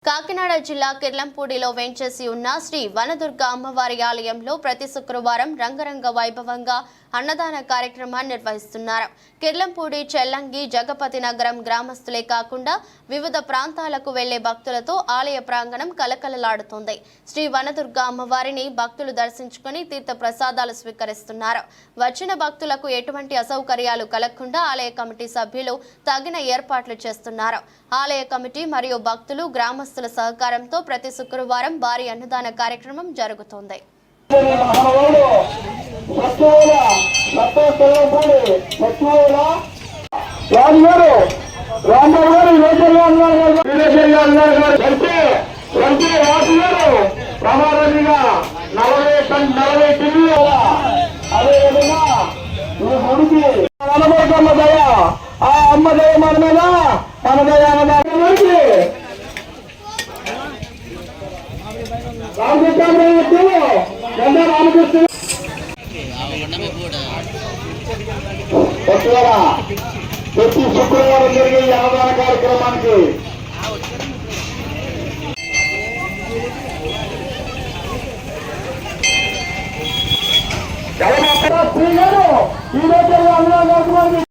కాకినాడ జిల్లా కిర్లంపూడిలో వెంచేసి ఉన్న శ్రీ వనదుర్గ అమ్మవారి ఆలయంలో ప్రతి శుక్రవారం రంగరంగ వైభవంగా అన్నదాన కార్యక్రమాన్ని నిర్వహిస్తున్నారు. కిర్లంపూడి, చెల్లంగి, జగపతి నగరం గ్రామస్తులే కాకుండా వివిధ ప్రాంతాలకు వెళ్లే భక్తులతో ఆలయ ప్రాంగణం కలకలలాడుతోంది. శ్రీ వనదుర్గ అమ్మవారిని భక్తులు దర్శించుకుని తీర్థ ప్రసాదాలు స్వీకరిస్తున్నారు. వచ్చిన భక్తులకు ఎటువంటి అసౌకర్యాలు కలగకుండా ఆలయ కమిటీ సభ్యులు తగిన ఏర్పాట్లు చేస్తున్నారు. ఆలయ కమిటీ మరియు భక్తులు గ్రామస్తుల సహకారంతో ప్రతి శుక్రవారం భారీ అన్నదాన కార్యక్రమం జరుగుతోంది. అమ్మ దయ మన మీద మన దయ రామకృష్ణ ప్రతి శుక్రవారం జరిగే ఈ అన్నదాన కార్యక్రమానికి ఈ రోజు అన్నదాన కార్యక్రమానికి